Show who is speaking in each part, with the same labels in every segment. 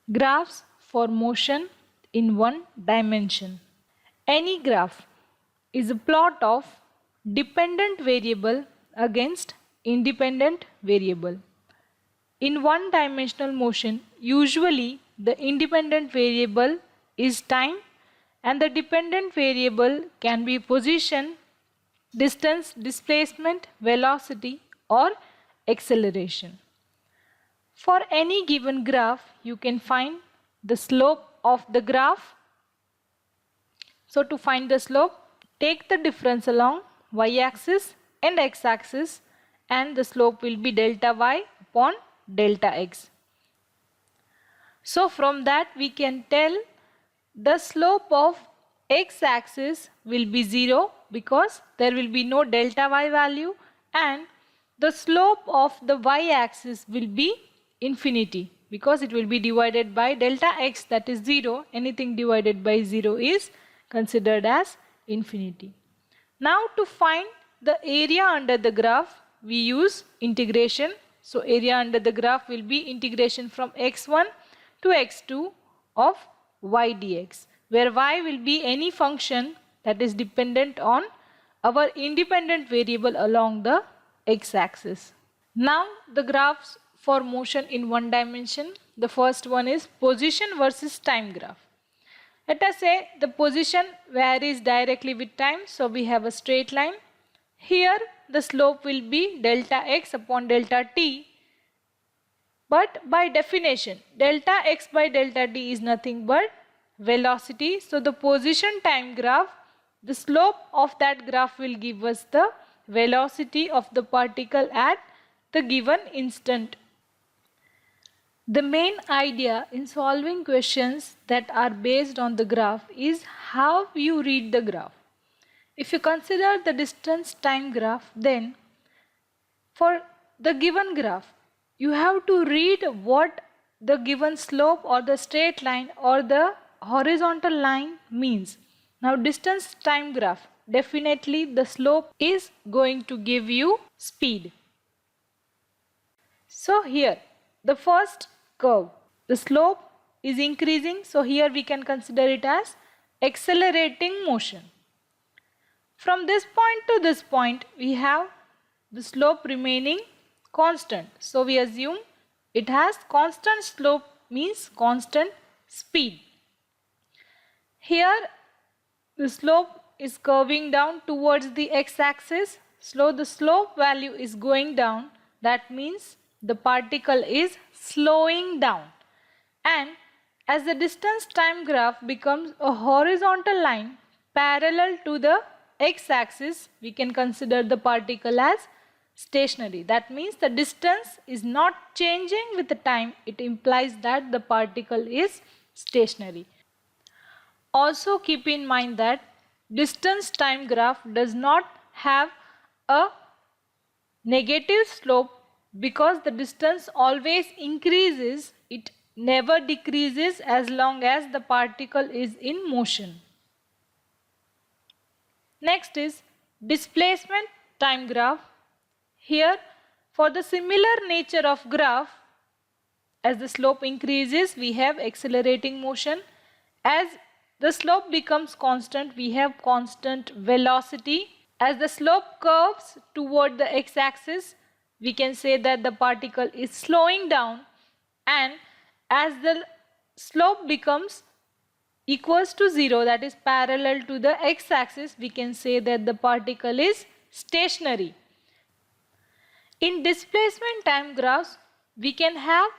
Speaker 1: Graphs for motion in one dimension. Any graph is a plot of dependent variable against independent variable. In one dimensional motion, usually the independent variable is time and the dependent variable can be position, distance, displacement, velocity or acceleration. For any given graph, you can find the slope of the graph. So to find the slope, take the difference along y-axis and x-axis and the slope will be delta y upon delta x. So from that we can tell the slope of x-axis will be 0 because there will be no delta y value, and the slope of the y-axis will be infinity because it will be divided by delta x, that is 0. Anything divided by 0 is considered as infinity. Now to find the area under the graph, we use integration. So area under the graph will be integration from x1 to x2 of y dx, where y will be any function that is dependent on our independent variable along the x-axis. Now the graphs for motion in one dimension. The first one is position versus time graph. Let us say the position varies directly with time, so we have a straight line. Here the slope will be delta x upon delta t, but by definition delta x by delta t is nothing but velocity. So the position time graph, the slope of that graph will give us the velocity of the particle at the given instant. The main idea in solving questions that are based on the graph is how you read the graph. If you consider the distance time graph, then for the given graph, you have to read what the given slope or the straight line or the horizontal line means. Now distance time graph, definitely the slope is going to give you speed. So here the first curve, the slope is increasing, so here we can consider it as accelerating motion. From this point to this point we have the slope remaining constant, so we assume it has constant slope, means constant speed. Here the slope is curving down towards the x-axis, so the slope value is going down, that means the particle is slowing down. And as the distance time graph becomes a horizontal line parallel to the x-axis, we can consider the particle as stationary. That means the distance is not changing with the time. It implies that the particle is stationary. Also keep in mind that distance time graph does not have a negative slope because the distance always increases, it never decreases as long as the particle is in motion. Next is displacement time graph. Here for the similar nature of graph, as the slope increases we have accelerating motion. As the slope becomes constant we have constant velocity. As the slope curves toward the x-axis we can say that the particle is slowing down, and as the slope becomes equals to 0, that is parallel to the x-axis, we can say that the particle is stationary. In displacement time graphs we can have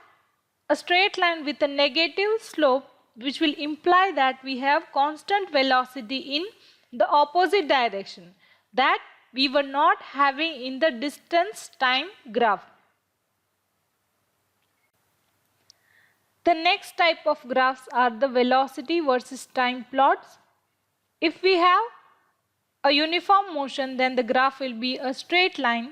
Speaker 1: a straight line with a negative slope, which will imply that we have constant velocity in the opposite direction that we were not having in the distance time graph. The next type of graphs are the velocity versus time plots. If we have a uniform motion, then the graph will be a straight line.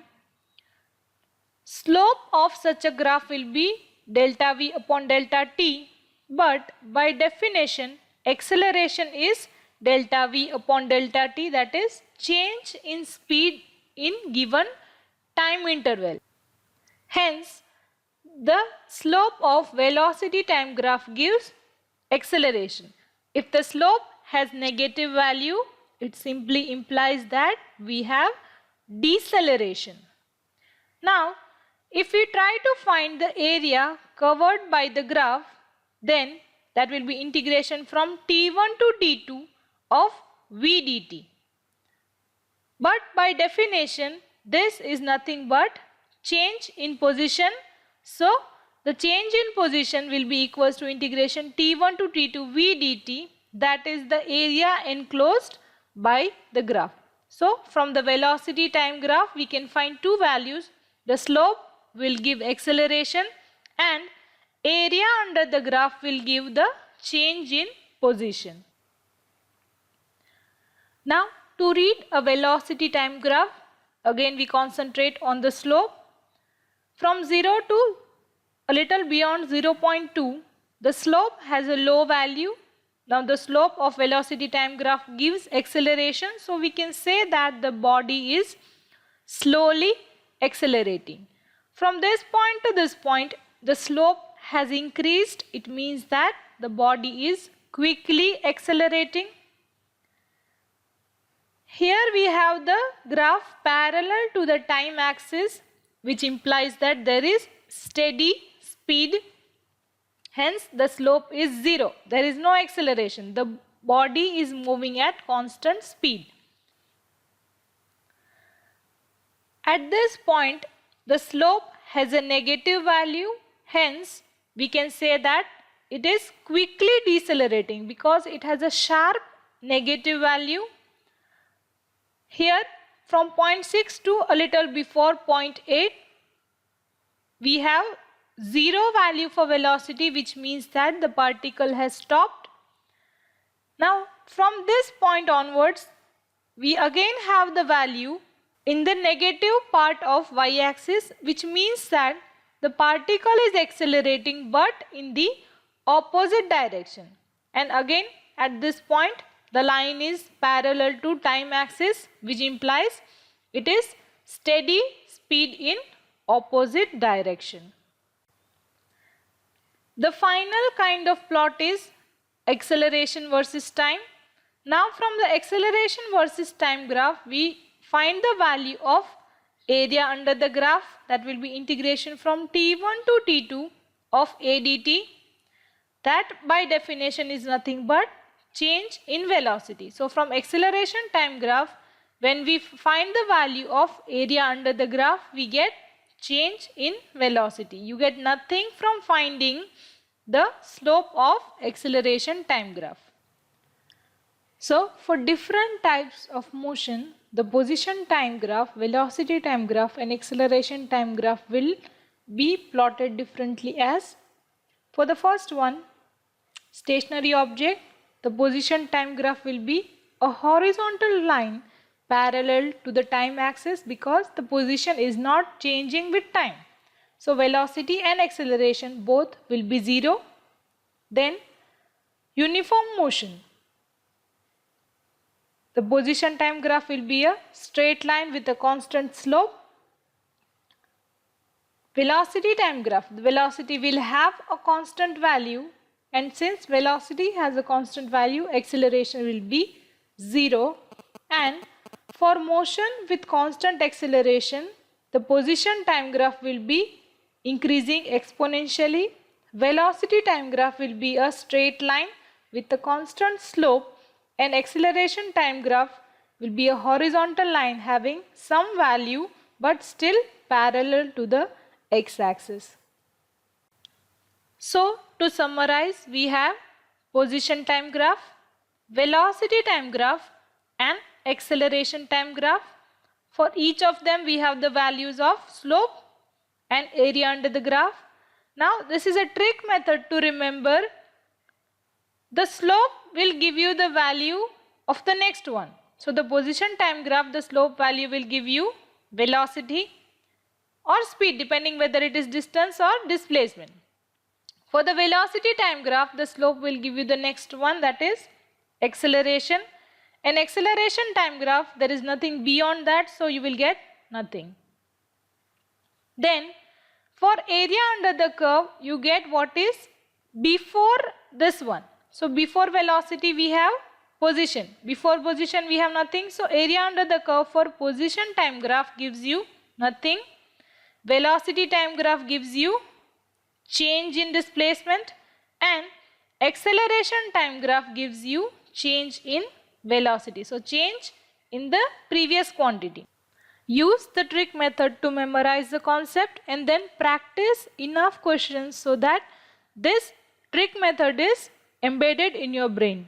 Speaker 1: Slope of such a graph will be delta v upon delta t, but by definition acceleration is delta v upon delta t, that is change in speed in given time interval. Hence The slope of velocity time graph gives acceleration. If the slope has negative value, it simply implies that we have deceleration. Now, if we try to find the area covered by the graph, then that will be integration from t1 to t2 of v dt. But by definition, this is nothing but change in position. So, the change in position will be equals to integration t1 to t2 v dt, that is the area enclosed by the graph. So, from the velocity time graph, we can find two values. The slope will give acceleration and area under the graph will give the change in position. Now, to read a velocity time graph, again we concentrate on the slope. From 0 to a little beyond 0.2, the slope has a low value. Now the slope of velocity time graph gives acceleration, so we can say that the body is slowly accelerating. From this point to this point, the slope has increased. It means that the body is quickly accelerating. Here we have the graph parallel to the time axis, which implies that there is steady speed. Hence, the slope is 0. There is no acceleration. The body is moving at constant speed. At this point, the slope has a negative value. Hence, we can say that it is quickly decelerating because it has a sharp negative value. Here, from 0.6 to a little before 0.8, we have 0 value for velocity, which means that the particle has stopped. Now, from this point onwards, we again have the value in the negative part of y-axis, which means that the particle is accelerating but in the opposite direction. And again, at this point, the line is parallel to time axis, which implies it is steady speed in opposite direction. The final kind of plot is acceleration versus time. Now from the acceleration versus time graph, we find the value of area under the graph, that will be integration from t1 to t2 of a dt. That by definition is nothing but change in velocity. So from acceleration time graph, when we find the value of area under the graph, we get change in velocity. You get nothing from finding the slope of acceleration time graph. So for different types of motion, the position time graph, velocity time graph and acceleration time graph will be plotted differently as: for the first one, stationary object, the position time graph will be a horizontal line parallel to the time axis because the position is not changing with time. So velocity and acceleration both will be 0. Then uniform motion. The position time graph will be a straight line with a constant slope. Velocity time graph. The velocity will have a constant value, and since velocity has a constant value, acceleration will be 0. And for motion with constant acceleration, the position time graph will be increasing exponentially. Velocity time graph will be a straight line with a constant slope, and acceleration time graph will be a horizontal line having some value but still parallel to the x-axis. So to summarize, we have position time graph, velocity time graph and acceleration time graph. For each of them we have the values of slope and area under the graph. Now this is a trick method to remember. The slope will give you the value of the next one. So the position time graph, the slope value will give you velocity or speed depending whether it is distance or displacement. For the velocity time graph, the slope will give you the next one, that is acceleration. And acceleration time graph, there is nothing beyond that, so you will get nothing. Then For area under the curve, you get what is before this one. So before velocity we have position. Before position we have nothing. So area under the curve for position time graph gives you nothing. Velocity time graph gives you change in displacement, and acceleration time graph gives you change in velocity. So change in the previous quantity. Use the trick method to memorize the concept and then practice enough questions so that this trick method is embedded in your brain.